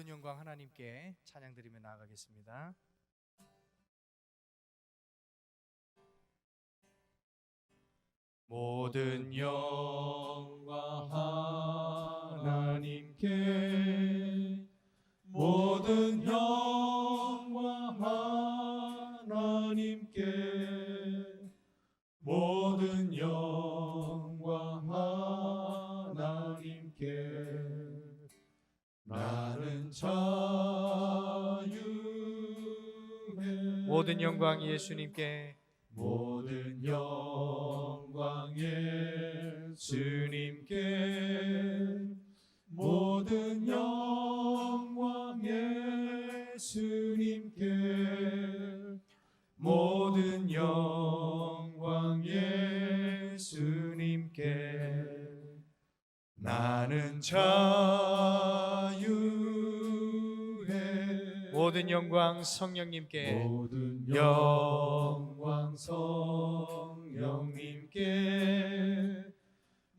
모든 영광 하나님께 찬양드리며 나아가겠습니다. 모든 영광 하나님께, 모든 영광 하나님께, 모든 영광 하나님께. 나는 자유해. 모든 영광 예수님께, 모든 영광 예수님께, 모든 영광 예수님께, 모든 영광 예수님께. 나는 자유해. 모든 영광 성령님께, 모든 영광 성령님께,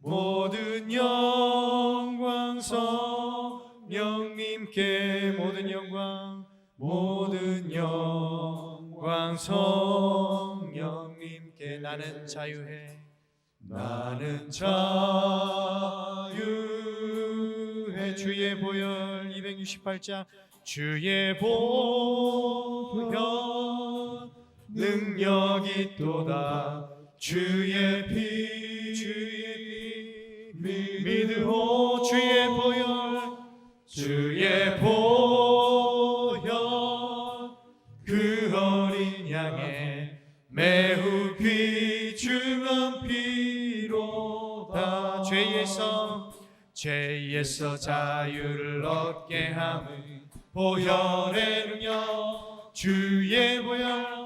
모든 영광 성령님께, 모든 영광, 모든 영광 성령님께. 나는 자유해. 나는 자유해. 주의 보혈 268장. 주의 보혈 능력이 있도다. 주의 피 믿으오. 주의 보혈, 주의 보혈 그 어린 양의 매우 귀중한 피로다. 죄에서 자유를 얻게 함은 보혈의 능력. 주의 보혈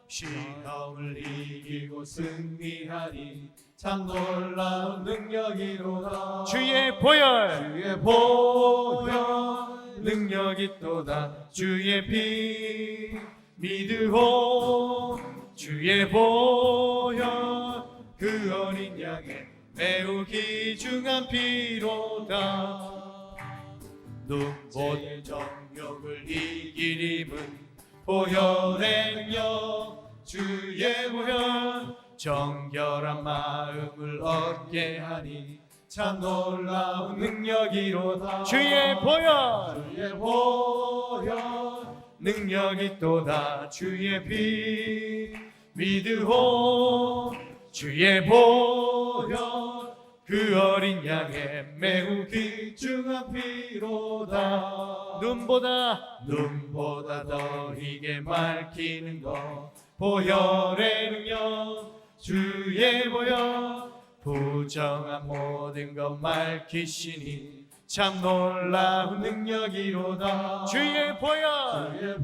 시험을 이기고 승리하니 참 놀라운 능력이로다. 주의 보혈, 주의 보혈 능력이 있도다. 주의 피 믿으오. 주의 보혈 그 어린 양의 매우 귀중한 피로다. 눈보의 정욕을 이기림은 보혈의 능력. 주의 보혈 정결한 마음을 얻게 하니 참 놀라운 능력이로다. 주의 보혈, 주의 보혈 능력이 있도다. 주의 피 믿으오. 주의 보혈 그 어린 양의 매우 귀중한 피로다. 눈보다 더 희게 밝히는 것 보혈의 능력. 주의 보혈 부정한 모든 것 밝히시니 참 놀라운 능력이로다. 주의 보혈,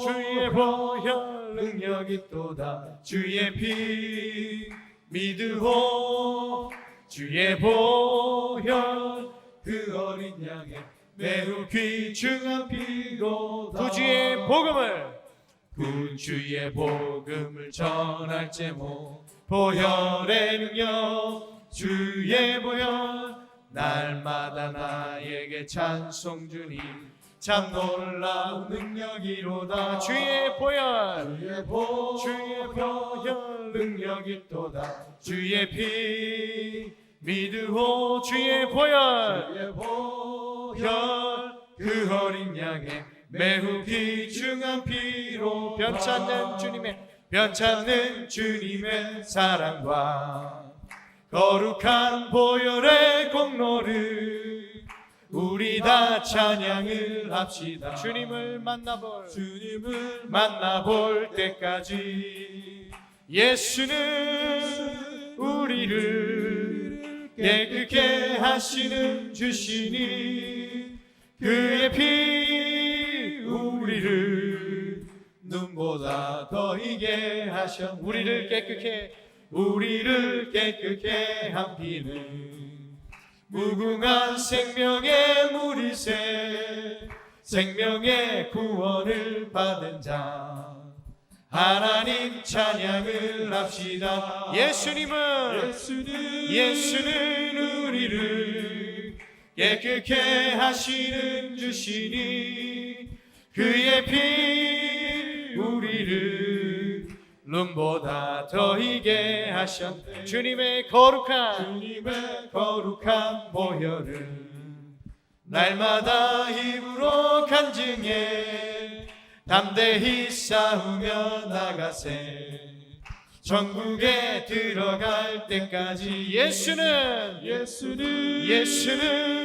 주의 보혈 능력이 있도다. 주의 피 믿으오. 주의 보혈 그 어린 양의 매우 귀중한 피로다. 구주의 복음을 전할 제목 보혈의 능력. 주의 보혈 날마다 나에게 찬송 주니 참 놀라운 능력이로다. 주의 보혈, 주의 보혈 능력이 있도다. 주의 피 믿으오. 주의 보혈 그 어린 양의 매우 귀중한 피로 변찮는 주님의 사랑과 거룩한 보혈의 공로를 우리 다 찬양을 합시다. 주님을 만나볼 때까지 예수는 우리를 깨끗게 하시는 주시니 그의 피 우리를 눈보다 더 희게 하셔. 우리를 깨끗게 한 피는 무궁한 생명의 물이새. 생명의 구원을 받은 자 하나님 찬양을 합시다. 예수는 우리를 깨끗게 하시는 주시니 그의 피 우리를 눈보다 더 희게 하셨네. 주님의 거룩한 보혈을 날마다 힘으로 간증해 담대히 싸우며 나가세. 천국에 들어갈 때까지 예수는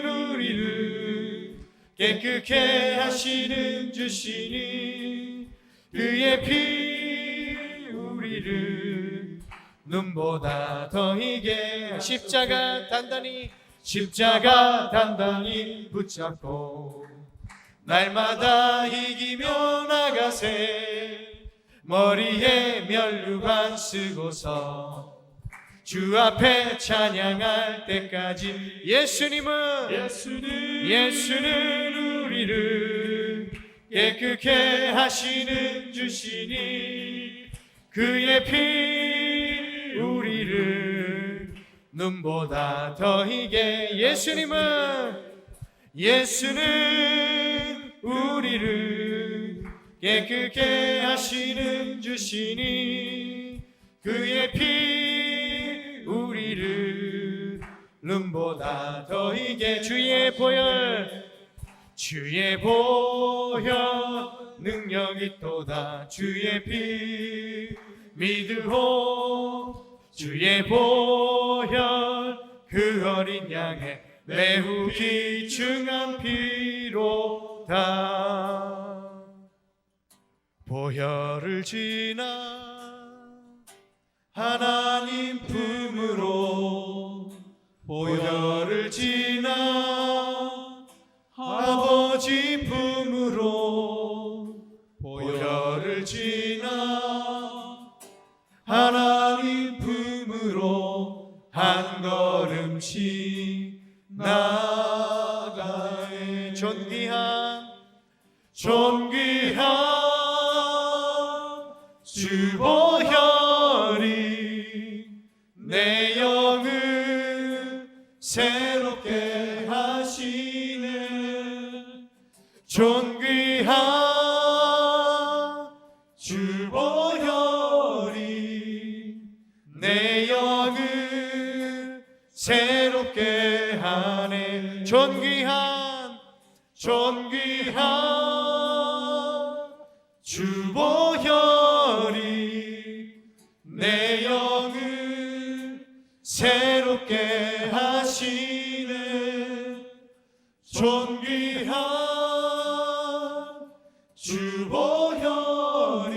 우리를 깨끗게 하시는 주시니 그의 피 우리를 눈보다 더 희게 십자가 단단히 붙잡고 날마다 이기며 나가세. 머리에 면류관 쓰고서 주 앞에 찬양할 때까지 예수는 우리를 깨끗게 하시는 주시니 그의 피 우리를 눈보다 더 희게 예수는 우리를 깨끗게 하시는 주시니 그의 피 우리를 눈보다 더 희게 주의 보혈 능력 있도다. 주의 피 믿으오. 주의 보혈 그 어린 양의 매우 귀중한 피로다. 보혈을 지나 하나님 품으로 보혈을 지나 아버지 품으로 보혈을 지나 하나님 품으로 한 걸음씩 나가네. 존귀한 주 보혈이 내 영을 새롭게 하시네. 존귀한 주 보혈이 내 영을 새롭게 하네. 존귀한 주 보혈이 내 영을 새롭게 하시네. 존귀한 주 보혈이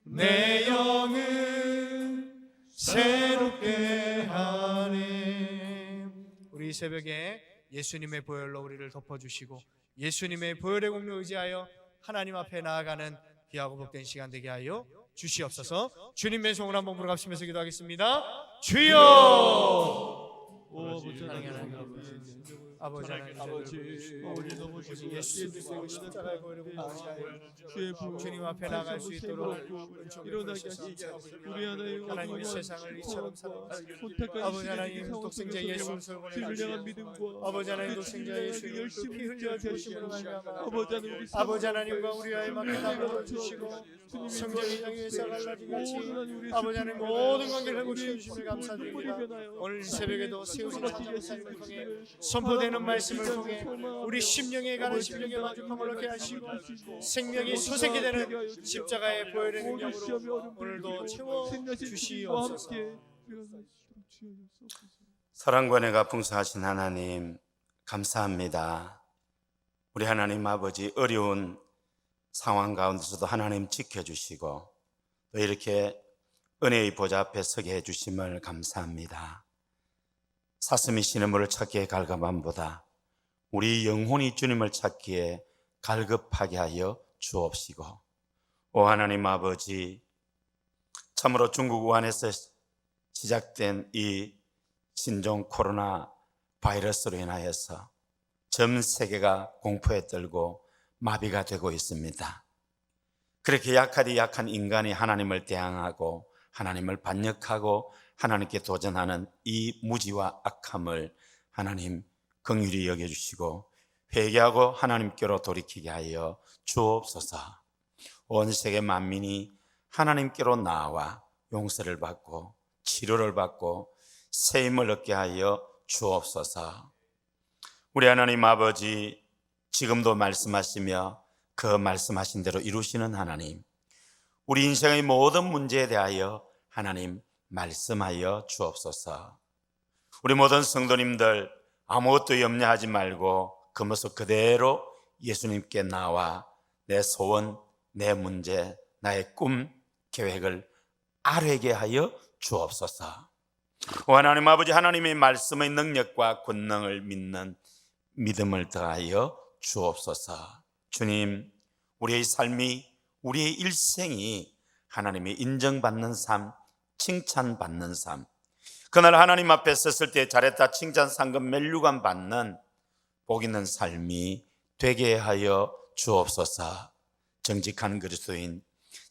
내 영을 새롭게 하네. 우리 이 새벽에 예수님의 보혈로 우리를 덮어주시고 예수님의 보혈의 공로 의지하여 하나님 앞에 나아가는 귀하고 복된 시간 되게 하여 주시옵소서. 주님의 성을 한번 부르갑시면서 기도하겠습니다. 주여! 아버지 예수 그리스도의 십자가의 보혈을 의지하여 주님 앞에 나갈 수 있도록 일어나게 하시고 우리 하나님의 세상을 이처럼 사랑하시고 아버지 하나님 독생자 예수를 보내주시고 아버지 하나님 독생자 예수를 피 흘려 주심으로 말미암아 아버지 하나님과 우리와의 막힌 나무를 주시고 성령이 향해 사갈라지 같이 아버지 하나님 모든 관계를 회복시켜 주심을 감사드립니다. 오늘 새벽에도 세우신 찬양을 통해 선포되는 말씀을 통해 우리 심령에 가는 심령의 만족함을 얻게 하시고 생명이 소생케 되는 십자가의 보혈의 능력으로 오늘도 채워 주시옵소서. 사랑과 은혜가 풍성하신 하나님 감사합니다. 우리 하나님 아버지 어려운 상황 가운데서도 하나님 지켜주시고 또 이렇게 은혜의 보좌 앞에 서게 해주심을 감사합니다. 사슴이 시냇물을 찾기에 갈급함보다 우리 영혼이 주님을 찾기에 갈급하게 하여 주옵시고 오 하나님 아버지 참으로 중국 우한에서 시작된 이 신종 코로나 바이러스로 인하여서 전 세계가 공포에 떨고 마비가 되고 있습니다. 그렇게 약하디 약한 인간이 하나님을 대항하고 하나님을 반역하고 하나님께 도전하는 이 무지와 악함을 하나님 긍휼히 여겨주시고 회개하고 하나님께로 돌이키게 하여 주옵소서. 온 세계 만민이 하나님께로 나와 용서를 받고 치료를 받고 새 힘을 얻게 하여 주옵소서. 우리 하나님 아버지, 지금도 말씀하시며 그 말씀하신 대로 이루시는 하나님, 우리 인생의 모든 문제에 대하여 하나님 말씀하여 주옵소서. 우리 모든 성도님들 아무것도 염려하지 말고 그 모습 그대로 예수님께 나와 내 소원, 내 문제, 나의 꿈, 계획을 아뢰게 하여 주옵소서. 하나님 아버지, 하나님의 말씀의 능력과 권능을 믿는 믿음을 더하여 주옵소서. 주님, 우리의 삶이, 우리의 일생이 하나님의 인정받는 삶, 칭찬받는 삶, 그날 하나님 앞에 섰을 때 잘했다 칭찬, 상금, 멜류관 받는 복 있는 삶이 되게 하여 주옵소서. 정직한 그리스도인,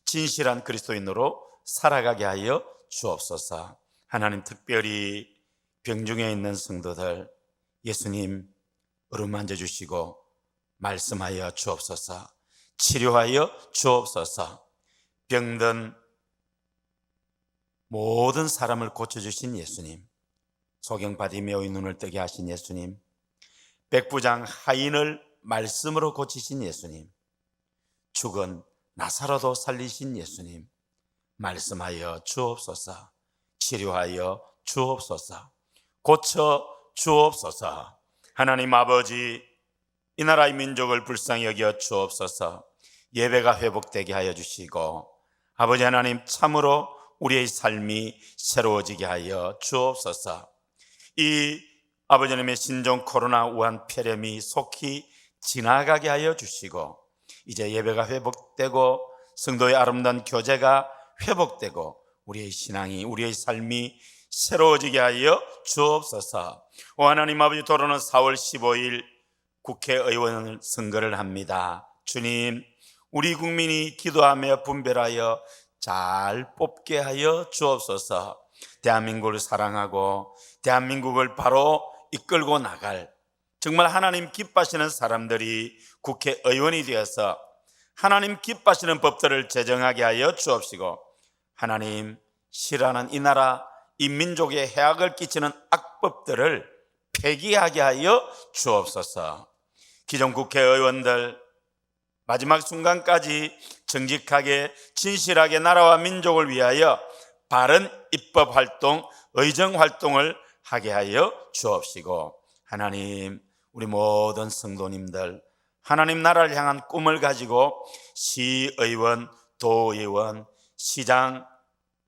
진실한 그리스도인으로 살아가게 하여 주옵소서. 하나님, 특별히 병중에 있는 성도들 예수님 어루만져 주시고 말씀하여 주옵소서. 치료하여 주옵소서. 병든 모든 사람을 고쳐주신 예수님, 소경 바디메오의 눈을 뜨게 하신 예수님, 백부장 하인을 말씀으로 고치신 예수님, 죽은 나사로도 살리신 예수님, 말씀하여 주옵소서. 치료하여 주옵소서. 고쳐 주옵소서. 하나님 아버지, 이 나라의 민족을 불쌍히 여겨 주옵소서. 예배가 회복되게 하여 주시고 아버지 하나님, 참으로 우리의 삶이 새로워지게 하여 주옵소서. 이 아버지 하나님의 신종 코로나 우한 폐렴이 속히 지나가게 하여 주시고 이제 예배가 회복되고 성도의 아름다운 교제가 회복되고 우리의 신앙이, 우리의 삶이 새로워지게 하여 주옵소서. 오 하나님 아버지, 도로는 4월 15일 국회의원 선거를 합니다. 주님, 우리 국민이 기도하며 분별하여 잘 뽑게 하여 주옵소서. 대한민국을 사랑하고 대한민국을 바로 이끌고 나갈 정말 하나님 기뻐하시는 사람들이 국회의원이 되어서 하나님 기뻐하시는 법들을 제정하게 하여 주옵시고 하나님 싫어하는 이 나라, 이 민족에 해악을 끼치는 악법들을 폐기하게 하여 주옵소서. 기존 국회의원들 마지막 순간까지 정직하게 진실하게 나라와 민족을 위하여 바른 입법 활동, 의정 활동을 하게 하여 주옵시고 하나님, 우리 모든 성도님들 하나님 나라를 향한 꿈을 가지고 시의원, 도의원, 시장,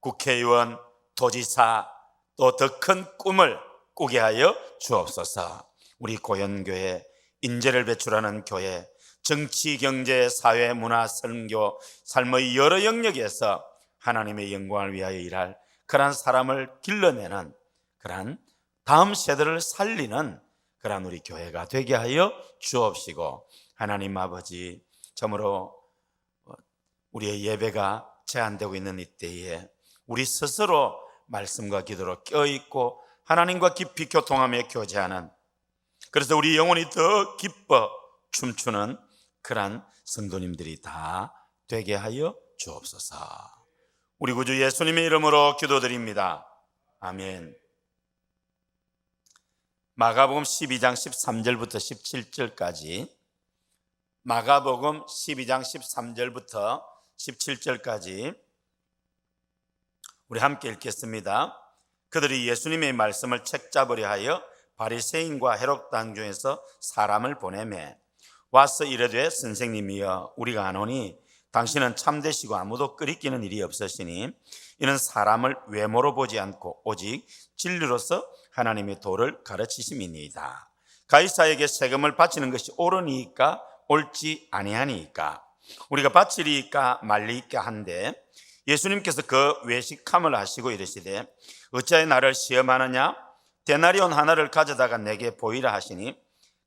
국회의원, 도지사 또 더 큰 꿈을 꾸게 하여 주옵소서. 우리 고현교회, 인재를 배출하는 교회, 정치, 경제, 사회, 문화, 선교, 삶의 여러 영역에서 하나님의 영광을 위하여 일할 그러한 사람을 길러내는 그러한 다음 세대를 살리는 그러한 우리 교회가 되게 하여 주옵시고 하나님 아버지, 참으로 우리의 예배가 제한되고 있는 이때에 우리 스스로 말씀과 기도로 껴있고 하나님과 깊이 교통하며 교제하는, 그래서 우리 영혼이 더 기뻐 춤추는 그러한 성도님들이 다 되게 하여 주옵소서. 우리 구주 예수님의 이름으로 기도드립니다. 아멘. 마가복음 12장 13절부터 17절까지, 마가복음 12장 13절부터 17절까지 우리 함께 읽겠습니다. 그들이 예수님의 말씀을 책잡으려 하여 바리새인과 헤롯 당 중에서 사람을 보내매 와서 이르되, 선생님이여, 우리가 아노니 당신은 참되시고 아무도 끄리끼는 일이 없으시니 이는 사람을 외모로 보지 않고 오직 진리로서 하나님의 도를 가르치심이니이다. 가이사에게 세금을 바치는 것이 옳으니까 옳지 아니하니까 우리가 바치리까 말리까 한데, 예수님께서 그 외식함을 하시고 이르시되, 어찌하여 나를 시험하느냐? 데나리온 하나를 가져다가 내게 보이라 하시니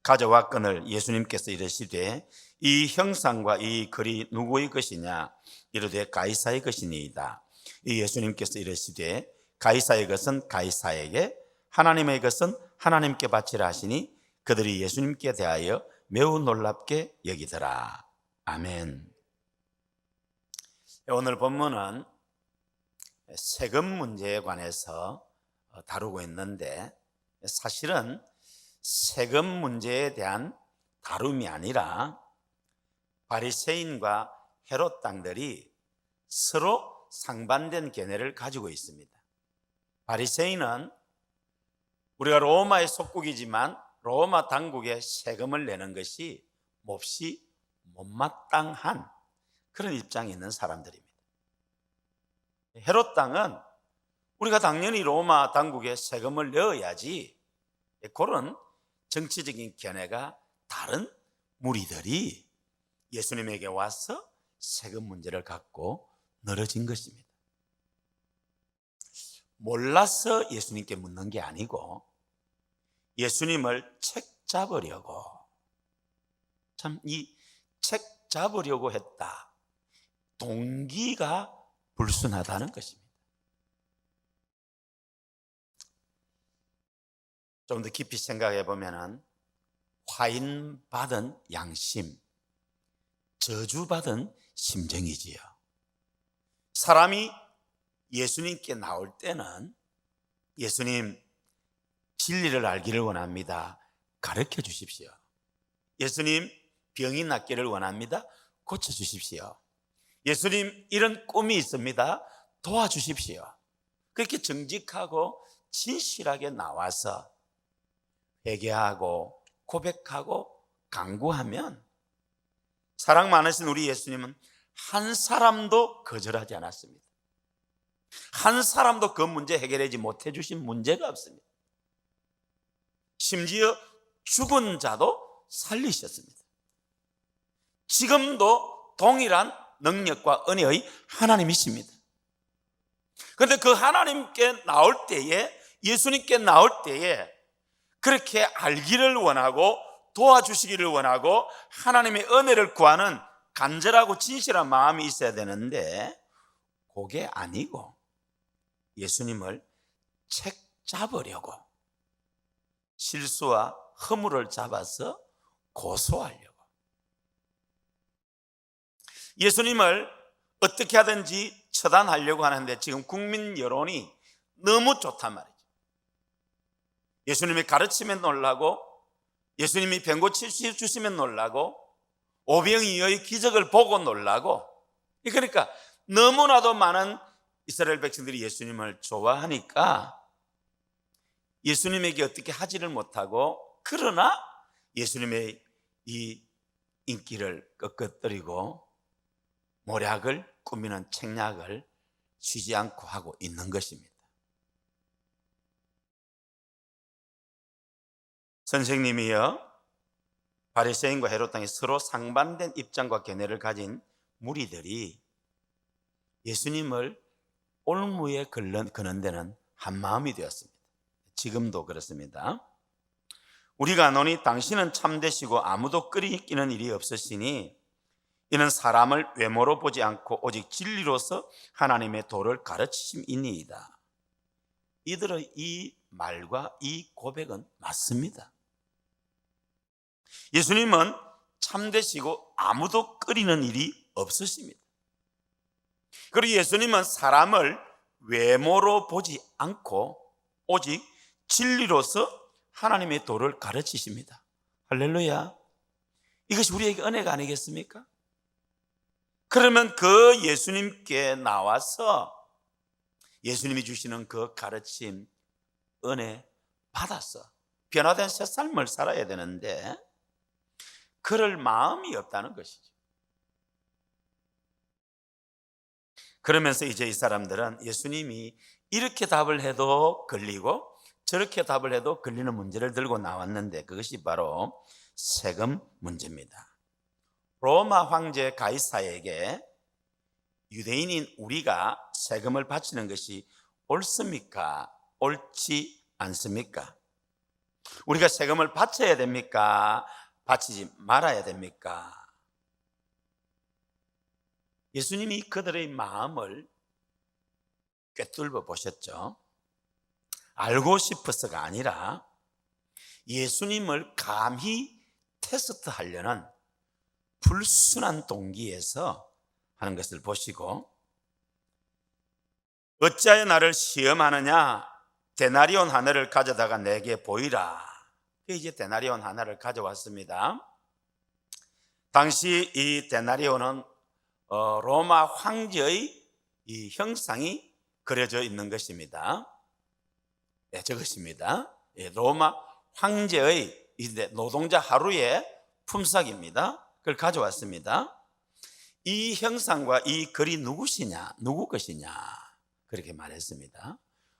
가져왔거늘 예수님께서 이르시되, 이 형상과 이 글이 누구의 것이냐? 이르되 가이사의 것이니이다. 이 예수님께서 이르시되, 가이사의 것은 가이사에게, 하나님의 것은 하나님께 바치라 하시니 그들이 예수님께 대하여 매우 놀랍게 여기더라. 아멘. 오늘 본문은 세금 문제에 관해서 다루고 있는데, 사실은 세금 문제에 대한 다rum이 아니라 바리새인과 헤롯 당들이 서로 상반된 견해를 가지고 있습니다. 바리새인은 우리가 로마의 속국이지만 로마 당국에 세금을 내는 것이 몹시 못마땅한 그런 입장에 있는 사람들입니다. 헤롯 당은 우리가 당연히 로마 당국에 세금을 내어야지, 그런 정치적인 견해가 다른 무리들이 예수님에게 와서 세금 문제를 갖고 늘어진 것입니다. 몰라서 예수님께 묻는 게 아니고 예수님을 책잡으려고, 참 이 책잡으려고 했다, 동기가 불순하다는 것입니다. 좀 더 깊이 생각해 보면 화인받은 양심, 저주받은 심정이지요. 사람이 예수님께 나올 때는 예수님, 진리를 알기를 원합니다. 가르쳐 주십시오. 예수님, 병이 낫기를 원합니다. 고쳐 주십시오. 예수님, 이런 꿈이 있습니다. 도와주십시오. 그렇게 정직하고 진실하게 나와서 회개하고 고백하고 간구하면 사랑 많으신 우리 예수님은 한 사람도 거절하지 않았습니다. 한 사람도 그 문제 해결하지 못해 주신 문제가 없습니다. 심지어 죽은 자도 살리셨습니다. 지금도 동일한 능력과 은혜의 하나님이십니다. 그런데 그 하나님께 나올 때에, 예수님께 나올 때에 그렇게 알기를 원하고 도와주시기를 원하고 하나님의 은혜를 구하는 간절하고 진실한 마음이 있어야 되는데, 그게 아니고 예수님을 책 잡으려고, 실수와 허물을 잡아서 고소하려고, 예수님을 어떻게 하든지 처단하려고 하는데 지금 국민 여론이 너무 좋단 말이죠. 예수님이 가르치면 놀라고, 예수님이 병 고쳐주시면 놀라고, 오병이어의 기적을 보고 놀라고, 그러니까 너무나도 많은 이스라엘 백성들이 예수님을 좋아하니까 예수님에게 어떻게 하지를 못하고, 그러나 예수님의 이 인기를 꺾어뜨리고 모략을 꾸미는 책략을 쉬지 않고 하고 있는 것입니다. 선생님이여, 바리새인과 헤롯 당이 서로 상반된 입장과 견해를 가진 무리들이 예수님을 올무에 거는 데는 한마음이 되었습니다. 지금도 그렇습니다. 우리가 노니 당신은 참되시고 아무도 끓이기는 일이 없으시니 이는 사람을 외모로 보지 않고 오직 진리로서 하나님의 도를 가르치심이니이다. 이들의 이 말과 이 고백은 맞습니다. 예수님은 참되시고 아무도 끓이는 일이 없으십니다. 그리고 예수님은 사람을 외모로 보지 않고 오직 진리로서 하나님의 도를 가르치십니다. 할렐루야. 이것이 우리에게 은혜가 아니겠습니까? 그러면 그 예수님께 나와서 예수님이 주시는 그 가르침, 은혜 받아서 변화된 새 삶을 살아야 되는데 그럴 마음이 없다는 것이죠. 그러면서 이제 이 사람들은 예수님이 이렇게 답을 해도 걸리고 저렇게 답을 해도 걸리는 문제를 들고 나왔는데, 그것이 바로 세금 문제입니다. 로마 황제 가이사에게 유대인인 우리가 세금을 바치는 것이 옳습니까? 옳지 않습니까? 우리가 세금을 바쳐야 됩니까? 바치지 말아야 됩니까? 예수님이 그들의 마음을 꿰뚫어 보셨죠. 알고 싶어서가 아니라 예수님을 감히 테스트하려는 불순한 동기에서 하는 것을 보시고, 어찌하여 나를 시험하느냐? 데나리온 하나를 가져다가 내게 보이라. 이제 데나리온 하나를 가져왔습니다. 당시 이 데나리온은 로마 황제의 이 형상이 그려져 있는 것입니다. 네, 저것입니다. 로마 황제의 노동자 하루의 품삯입니다. 그걸 가져왔습니다. 이 형상과 이 글이 누구시냐, 누구 것이냐, 그렇게 말했습니다.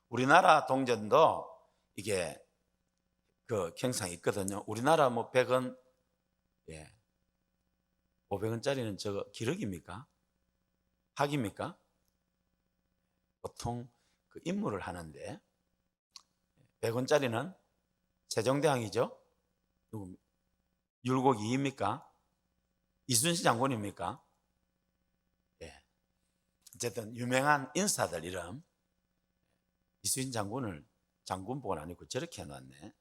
우리나라 동전도 이게 그 형상이 있거든요. 우리나라 뭐 100원, 500원짜리는 저거 기록입니까? 학입니까? 보통 그 임무를 하는데, 100원짜리는 세종대왕이죠? 누구? 율곡 2입니까? 이순신 장군입니까? 어쨌든 유명한 인사들 이름. 이순신 장군을 장군복은 아니고 저렇게 해놨네.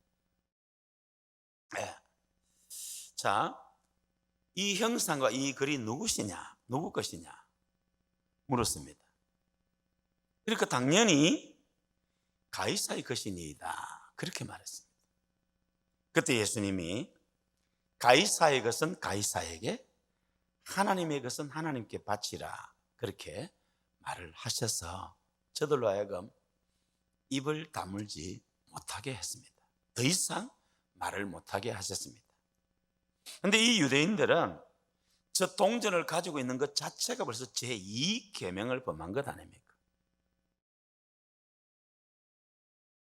자, 이 형상과 이 글이 누구시냐, 누구 것이냐 물었습니다. 그러니까 당연히 가이사의 것이니이다, 그렇게 말했습니다. 그때 예수님이 가이사의 것은 가이사에게, 하나님의 것은 하나님께 바치라, 그렇게 말을 하셔서 저들로 하여금 입을 다물지 못하게 했습니다. 더 이상 말을 못하게 하셨습니다. 그런데 이 유대인들은 저 동전을 가지고 있는 것 자체가 벌써 제2계명을 범한 것 아닙니까?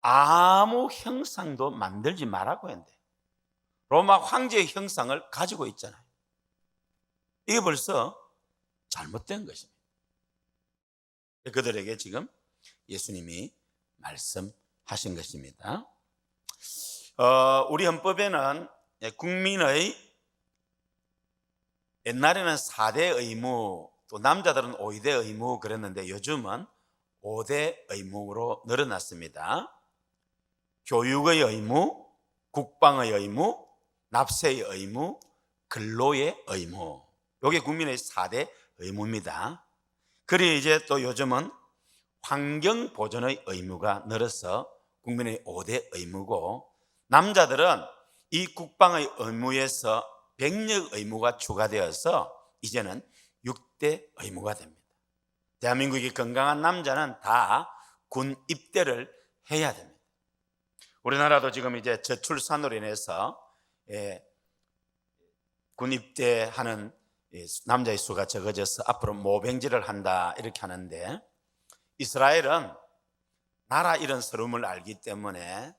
아무 형상도 만들지 말라고 했는데 로마 황제의 형상을 가지고 있잖아요. 이게 벌써 잘못된 것입니다. 그들에게 지금 예수님이 말씀하신 것입니다. 우리 헌법에는 국민의, 옛날에는 4대 의무, 또 남자들은 5대 의무 그랬는데 요즘은 5대 의무로 늘어났습니다. 교육의 의무, 국방의 의무, 납세의 의무, 근로의 의무. 이게 국민의 4대 의무입니다. 그리고 이제 또 요즘은 환경 보존의 의무가 늘어서 국민의 5대 의무고, 남자들은 이 국방의 의무에서 병력 의무가 추가되어서 이제는 6대 의무가 됩니다. 대한민국의 건강한 남자는 다 군 입대를 해야 됩니다. 우리나라도 지금 이제 저출산으로 인해서 군 입대하는 남자의 수가 적어져서 앞으로 모병제를 한다, 이렇게 하는데, 이스라엘은 나라 이런 서름을 알기 때문에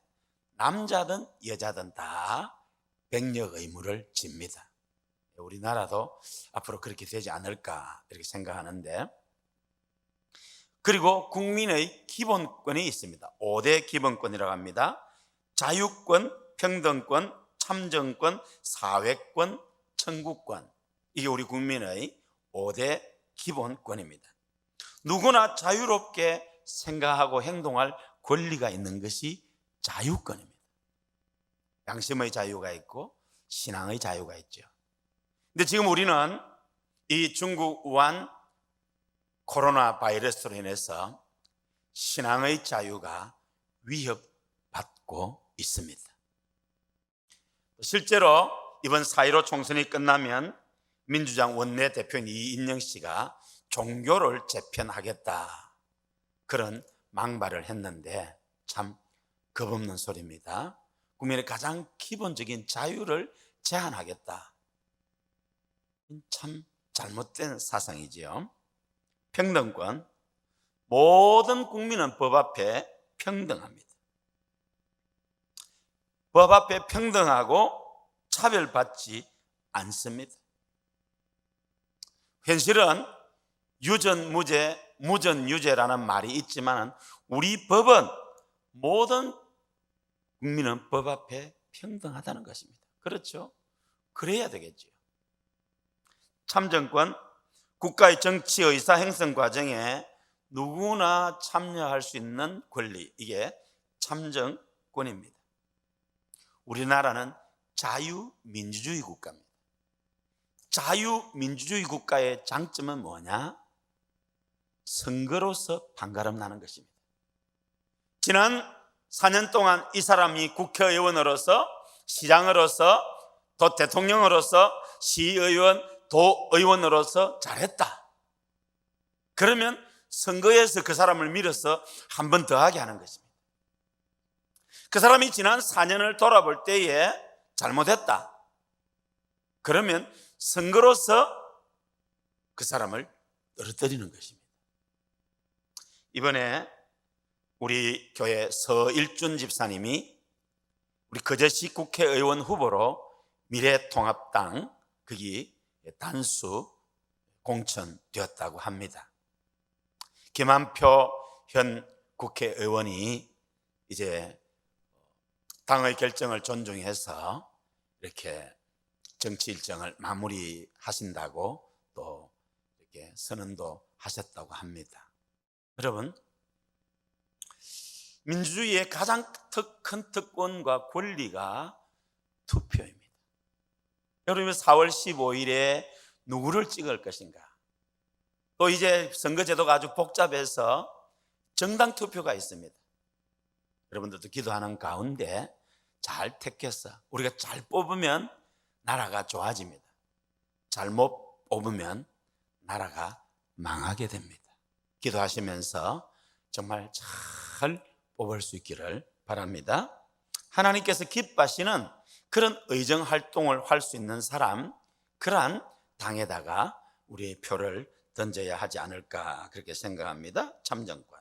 남자든 여자든 다 병력 의무를 집니다. 우리나라도 앞으로 그렇게 되지 않을까 이렇게 생각하는데, 그리고 국민의 기본권이 있습니다. 5대 기본권이라고 합니다. 자유권, 평등권, 참정권, 사회권, 청구권. 이게 우리 국민의 5대 기본권입니다. 누구나 자유롭게 생각하고 행동할 권리가 있는 것이 자유권입니다. 양심의 자유가 있고 신앙의 자유가 있죠. 근데 지금 우리는 이 중국 우한 코로나 바이러스로 인해서 신앙의 자유가 위협받고 있습니다. 실제로 이번 4.15 총선이 끝나면 민주당 원내대표인 이인영 씨가 종교를 재편하겠다, 그런 망발을 했는데 참 겁없는 소리입니다. 국민의 가장 기본적인 자유를 제한하겠다. 참 잘못된 사상이지요. 평등권, 모든 국민은 법 앞에 평등합니다. 법 앞에 평등하고 차별받지 않습니다. 현실은 유전무죄, 무전유죄라는 말이 있지만 우리 법은 모든 국민은 법 앞에 평등하다는 것입니다. 그렇죠? 그래야 되겠죠. 참정권, 국가의 정치 의사 행성 과정에 누구나 참여할 수 있는 권리, 이게 참정권입니다. 우리나라는 자유민주주의 국가입니다. 자유민주주의 국가의 장점은 뭐냐? 선거로서 판가름 나는 것입니다. 지난 4년 동안 이 사람이 국회의원으로서, 시장으로서, 또 대통령으로서, 시의원, 도의원으로서 잘했다. 그러면 선거에서 그 사람을 밀어서 한 번 더 하게 하는 것입니다. 그 사람이 지난 4년을 돌아볼 때에 잘못했다. 그러면 선거로서 그 사람을 떨어뜨리는 것입니다. 이번에 우리 교회 서일준 집사님이 우리 거제시 국회의원 후보로 미래통합당 거기 단수 공천되었다고 합니다. 김한표 현 국회의원이 이제 당의 결정을 존중해서 이렇게 정치 일정을 마무리하신다고 또 이렇게 선언도 하셨다고 합니다. 여러분, 민주주의의 가장 큰 특권과 권리가 투표입니다. 여러분, 4월 15일에 누구를 찍을 것인가? 또 이제 선거제도가 아주 복잡해서 정당 투표가 있습니다. 여러분들도 기도하는 가운데 잘 택해서 우리가 잘 뽑으면 나라가 좋아집니다. 잘못 뽑으면 나라가 망하게 됩니다. 기도하시면서 정말 잘 뽑을 수 있기를 바랍니다. 하나님께서 기뻐하시는 그런 의정 활동을 할 수 있는 사람, 그러한 당에다가 우리의 표를 던져야 하지 않을까 그렇게 생각합니다. 참정권.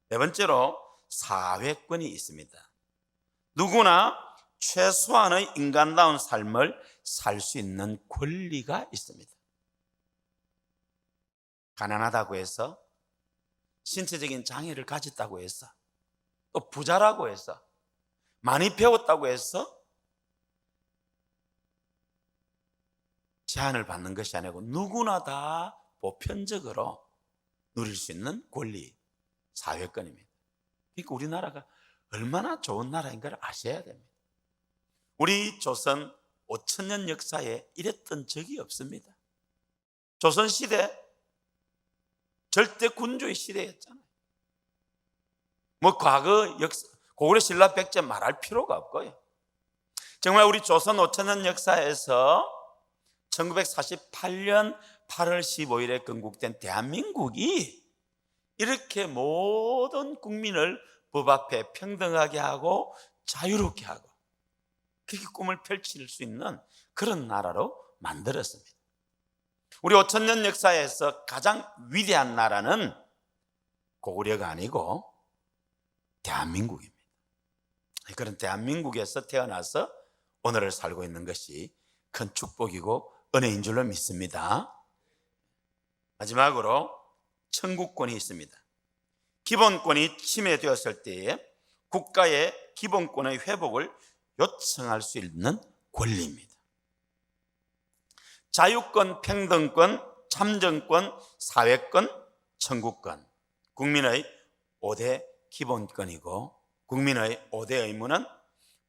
네 번째로 사회권이 있습니다. 누구나 최소한의 인간다운 삶을 살 수 있는 권리가 있습니다. 가난하다고 해서, 신체적인 장애를 가졌다고 해서, 또 부자라고 해서, 많이 배웠다고 해서 제한을 받는 것이 아니고 누구나 다 보편적으로 누릴 수 있는 권리, 사회권입니다. 그러니까 우리나라가 얼마나 좋은 나라인가를 아셔야 됩니다. 우리 조선 5,000년 역사에 이랬던 적이 없습니다. 조선시대 절대 군주의 시대였잖아요. 뭐 과거 역사, 고구려 신라 백제 말할 필요가 없고요. 정말 우리 조선 5,000년 역사에서 1948년 8월 15일에 건국된 대한민국이 이렇게 모든 국민을 법 앞에 평등하게 하고 자유롭게 하고 그렇게 꿈을 펼칠 수 있는 그런 나라로 만들었습니다. 우리 5,000년 역사에서 가장 위대한 나라는 고구려가 아니고 대한민국입니다. 그런 대한민국에서 태어나서 오늘을 살고 있는 것이 큰 축복이고 은혜인 줄로 믿습니다. 마지막으로 청구권이 있습니다. 기본권이 침해되었을 때에 국가의 기본권의 회복을 요청할 수 있는 권리입니다. 자유권, 평등권, 참정권, 사회권, 청구권, 국민의 5대 기본권이고 국민의 5대 의무는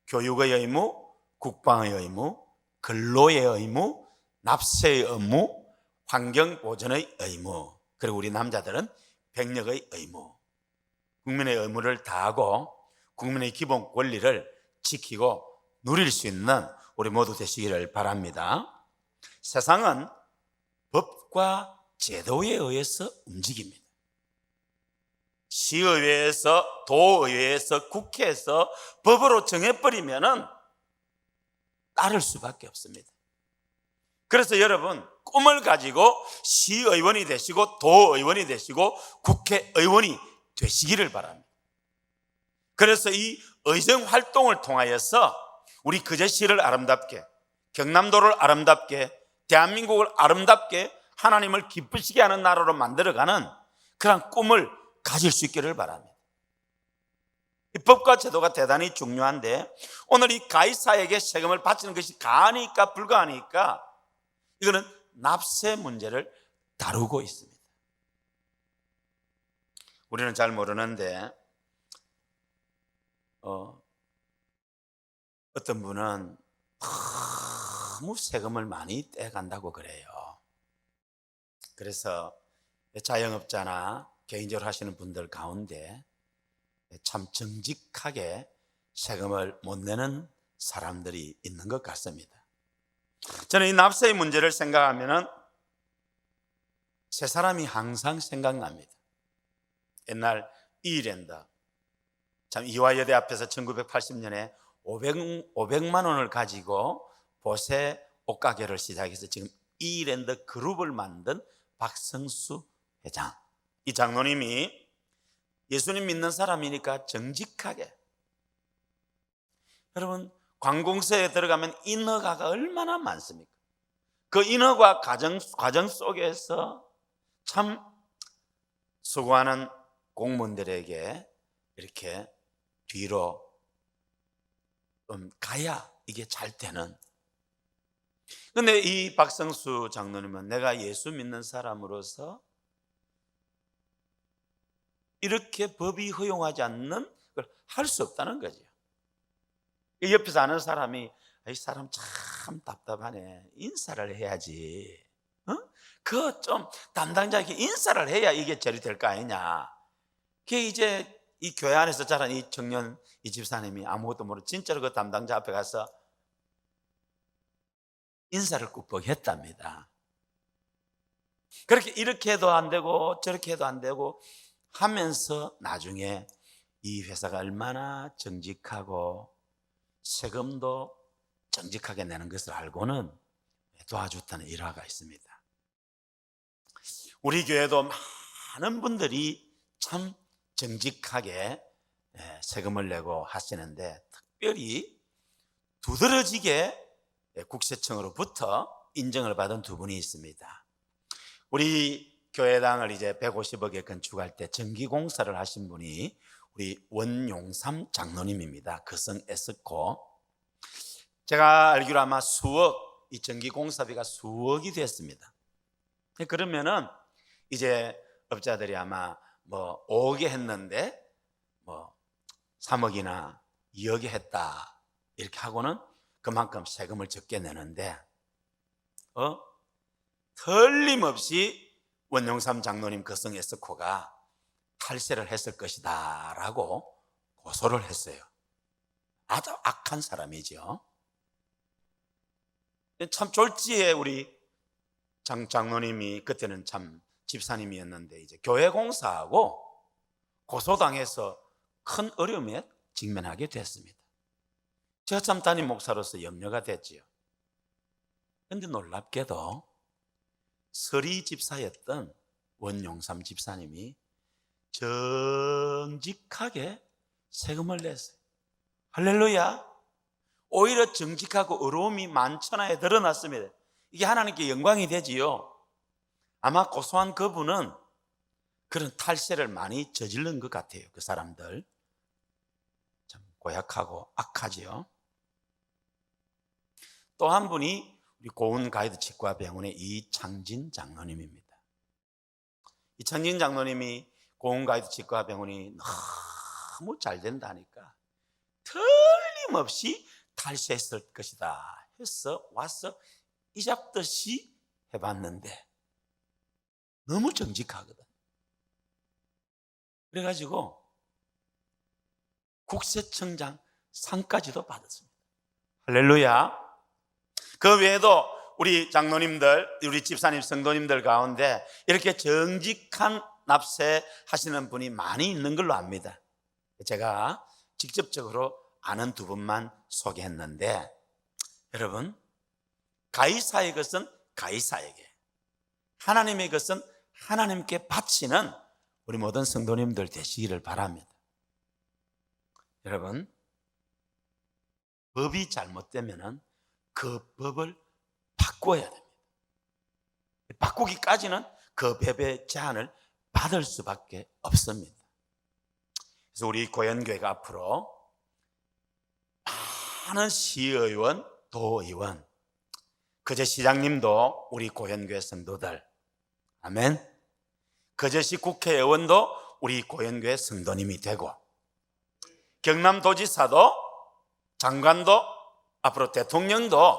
교육의 의무, 국방의 의무, 근로의 의무, 납세의 의무, 환경보전의 의무, 그리고 우리 남자들은 병력의 의무, 국민의 의무를 다하고 국민의 기본 권리를 지키고 누릴 수 있는 우리 모두 되시기를 바랍니다. 세상은 법과 제도에 의해서 움직입니다. 시의회에서, 도의회에서, 국회에서 법으로 정해버리면은 따를 수밖에 없습니다. 그래서 여러분, 꿈을 가지고 시의원이 되시고 도의원이 되시고 국회의원이 되시기를 바랍니다. 그래서 이 의정 활동을 통하여서 우리 거제시를 아름답게, 경남도를 아름답게, 대한민국을 아름답게 하나님을 기쁘시게 하는 나라로 만들어가는 그런 꿈을 가질 수 있기를 바랍니다. 이 법과 제도가 대단히 중요한데 오늘 이 가이사에게 세금을 바치는 것이 가하니까 불가하니까 이거는 납세 문제를 다루고 있습니다. 우리는 잘 모르는데 어떤 분은 너무 세금을 많이 떼간다고 그래요. 그래서 자영업자나 개인적으로 하시는 분들 가운데 참 정직하게 세금을 못 내는 사람들이 있는 것 같습니다. 저는 이 납세의 문제를 생각하면 세 사람이 항상 생각납니다. 옛날 이랜드, 참 이화여대 앞에서 1980년에 500만 원을 가지고 보세 옷가게를 시작해서 지금 이랜드 그룹을 만든 박성수 회장, 이 장로님이 예수님 믿는 사람이니까 정직하게, 여러분 관공서에 들어가면 인허가가 얼마나 많습니까? 그 인허가 과정 속에서 참 수고하는 공무원들에게 이렇게 뒤로 가야 이게 잘 되는. 근데 이 박성수 장로님은 내가 예수 믿는 사람으로서 이렇게 법이 허용하지 않는 걸 할 수 없다는 거죠. 옆에서 아는 사람이 이 사람 참 답답하네, 인사를 해야지, 그 좀 담당자에게 인사를 해야 이게 처리 될 거 아니냐. 그게 이제 이 교회 안에서 자란 이 청년, 이 집사님이 아무것도 모르고 진짜로 그 담당자 앞에 가서 인사를 꾹꾹 했답니다. 그렇게 이렇게 해도 안 되고 저렇게 해도 안 되고 하면서 나중에 이 회사가 얼마나 정직하고 세금도 정직하게 내는 것을 알고는 도와줬다는 일화가 있습니다. 우리 교회도 많은 분들이 참 정직하게 세금을 내고 하시는데, 특별히 두드러지게 국세청으로부터 인정을 받은 두 분이 있습니다. 우리 교회당을 이제 150억에 건축할 때 전기공사를 하신 분이 우리 원용삼 장로님입니다. 거성 에스코. 제가 알기로 아마 수억, 이 전기공사비가 수억이 됐습니다. 그러면은 이제 업자들이 아마 뭐 5억에 했는데 뭐 3억이나 2억에 했다 이렇게 하고는 그만큼 세금을 적게 내는데, 틀림없이 원용삼 장로님 거성 에스코가 탈세를 했을 것이다 라고 고소를 했어요. 아주 악한 사람이죠. 참 졸지에 우리 장로님이 그때는 참 집사님이었는데 이제 교회 공사하고 고소당해서 큰 어려움에 직면하게 됐습니다. 제가 참 담임 목사로서 염려가 됐지요. 그런데 놀랍게도 서리 집사였던 원용삼 집사님이 정직하게 세금을 냈어요. 할렐루야. 오히려 정직하고 의로움이 만천하에 드러났습니다. 이게 하나님께 영광이 되지요. 아마 고소한 그분은 그런 탈세를 많이 저지른 것 같아요. 그 사람들 참 고약하고 악하지요. 또 한 분이 우리 고운 가이드 치과병원의 이창진 장로님입니다. 이창진 장로님이 고운 가이드 치과병원이 너무 잘 된다니까 틀림없이 탈세했을 것이다 해서 와서 이잡듯이 해봤는데 너무 정직하거든. 그래가지고 국세청장 상까지도 받았습니다. 할렐루야. 그 외에도 우리 장로님들, 우리 집사님, 성도님들 가운데 이렇게 정직한 납세 하시는 분이 많이 있는 걸로 압니다. 제가 직접적으로 아는 두 분만 소개했는데, 여러분 가이사의 것은 가이사에게, 하나님의 것은 하나님께 바치는 우리 모든 성도님들 되시기를 바랍니다. 여러분 법이 잘못되면 그 법을 바꿔야 됩니다. 바꾸기까지는 그 법의 제한을 받을 수밖에 없습니다. 그래서 우리 고현교회가 앞으로 많은 시의원, 도의원, 그제 시장님도 우리 고현교회 성도들, 아멘. 그제시 국회의원도 우리 고현교회 성도님이 되고, 경남도지사도 장관도 앞으로 대통령도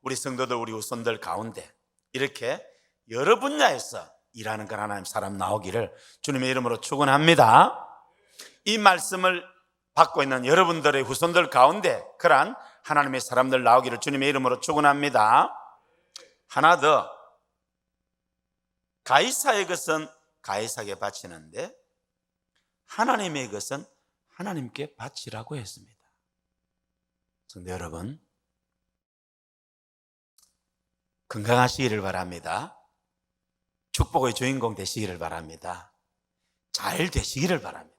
우리 성도들, 우리 후손들 가운데 이렇게 여러 분야에서 일하는 그 하나님 사람 나오기를 주님의 이름으로 축원합니다. 이 말씀을 받고 있는 여러분들의 후손들 가운데 그러한 하나님의 사람들 나오기를 주님의 이름으로 축원합니다. 하나 더, 가이사의 것은 가이사에게 바치는데 하나님의 것은 하나님께 바치라고 했습니다. 성도 여러분, 건강하시기를 바랍니다. 축복의 주인공 되시기를 바랍니다. 잘 되시기를 바랍니다.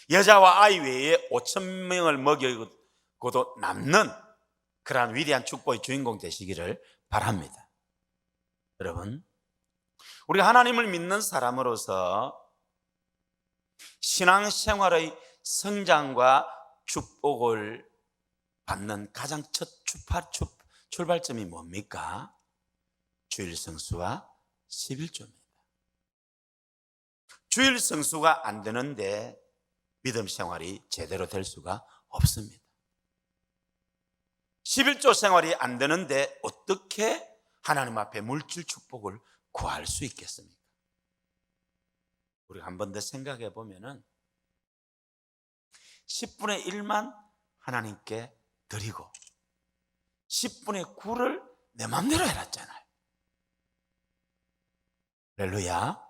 여자와 아이 외에 5,000명을 먹이고도 남는 그러한 위대한 축복의 주인공 되시기를 바랍니다. 여러분, 우리가 하나님을 믿는 사람으로서 신앙생활의 성장과 축복을 받는 가장 첫 출발점이 뭡니까? 주일 성수와 11조입니다. 주일 성수가 안 되는데 믿음 생활이 제대로 될 수가 없습니다. 11조 생활이 안 되는데 어떻게 하나님 앞에 물질 축복을 구할 수 있겠습니까? 우리가 한 번 더 생각해 보면은 10분의 1만 하나님께 드리고 10분의 9를 내 마음대로 해놨잖아요. 할렐루야.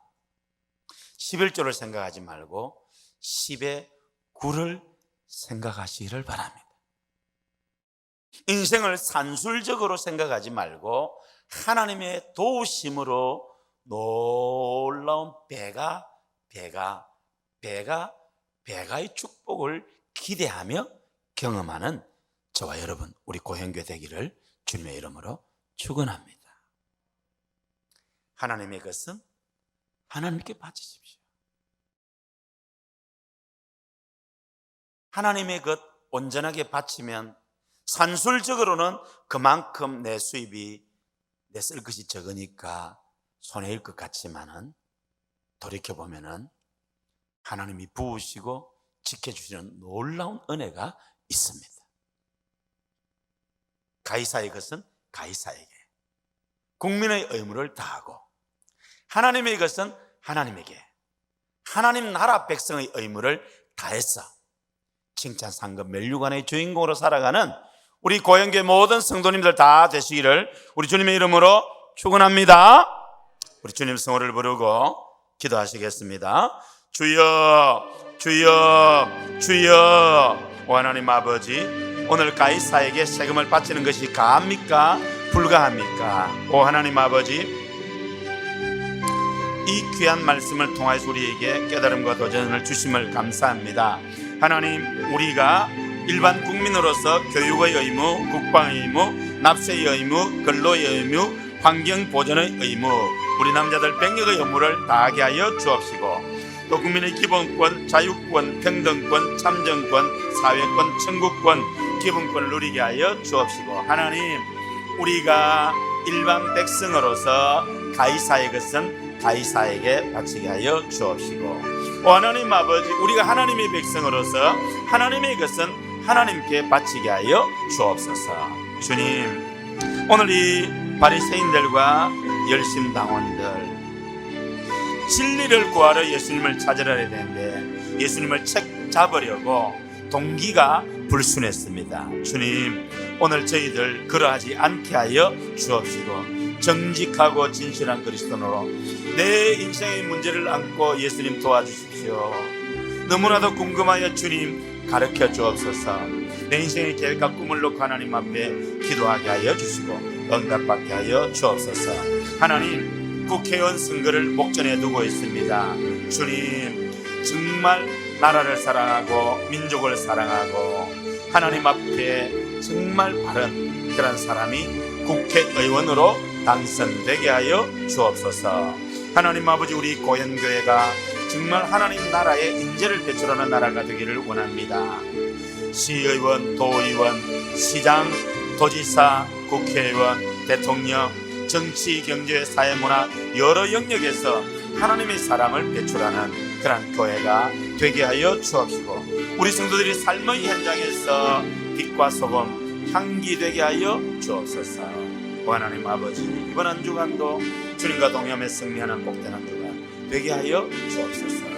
11조를 생각하지 말고 10의 9를 생각하시기를 바랍니다. 인생을 산술적으로 생각하지 말고 하나님의 도우심으로 놀라운 배가의 축복을 기대하며 경험하는 저와 여러분, 우리 고현교 되기를 주님의 이름으로 축원합니다. 하나님의 것은 하나님께 바치십시오. 하나님의 것 온전하게 바치면 산술적으로는 그만큼 내 수입이 내 쓸 것이 적으니까 손해일 것 같지만은 돌이켜보면은 하나님이 부으시고 지켜주시는 놀라운 은혜가 있습니다. 가이사의 것은 가이사에게, 국민의 의무를 다하고 하나님의 것은 하나님에게, 하나님 나라 백성의 의무를 다해서 칭찬, 상급, 멸류관의 주인공으로 살아가는 우리 고현교회 모든 성도님들 다 되시기를 우리 주님의 이름으로 축원합니다. 우리 주님 성호를 부르고 기도하시겠습니다. 주여, 주여, 주여. 오 하나님 아버지, 오늘 가이사에게 세금을 바치는 것이 가합니까? 불가합니까? 오 하나님 아버지, 이 귀한 말씀을 통하여서 우리에게 깨달음과 도전을 주심을 감사합니다. 하나님, 우리가 일반 국민으로서 교육의 의무, 국방의 의무, 납세의 의무, 근로의 의무, 환경 보존의 의무, 우리 남자들 병역의 의무를 다하게 하여 주옵시고, 또 국민의 기본권, 자유권, 평등권, 참정권, 사회권, 청구권, 기본권을 누리게 하여 주옵시고, 하나님, 우리가 일반 백성으로서 가이사의 것은 가이사에게 바치게 하여 주옵시고, 하나님 아버지, 우리가 하나님의 백성으로서 하나님의 것은 하나님께 바치게 하여 주옵소서. 주님, 오늘 이 바리새인들과 열심당원들 진리를 구하러 예수님을 찾으려 했는데 예수님을 책 잡으려고 동기가 불순했습니다. 주님, 오늘 저희들 그러하지 않게 하여 주옵시고 정직하고 진실한 그리스도인으로 내 인생의 문제를 안고 예수님 도와주십시오. 너무나도 궁금하여 주님 가르쳐 주옵소서. 내 인생의 계획과 꿈을 놓고 하나님 앞에 기도하게 하여 주시고 응답받게 하여 주옵소서. 하나님, 국회의원 선거를 목전에 두고 있습니다. 주님, 정말 나라를 사랑하고 민족을 사랑하고 하나님 앞에 정말 바른 그런 사람이 국회의원으로 당선되게 하여 주옵소서. 하나님 아버지, 우리 고현교회가 정말 하나님 나라의 인재를 배출하는 나라가 되기를 원합니다. 시의원, 도의원, 시장, 도지사, 국회의원, 대통령, 정치, 경제, 사회문화 여러 영역에서 하나님의 사람을 배출하는 그런 교회가 되게 하여 주옵시고 우리 성도들이 삶의 현장에서 빛과 소금, 향기 되게 하여 주옵소서. 오 하나님 아버지, 이번 한 주간도 주님과 동행하며 승리하는 복된 한 주간 되게 하여 주옵소서.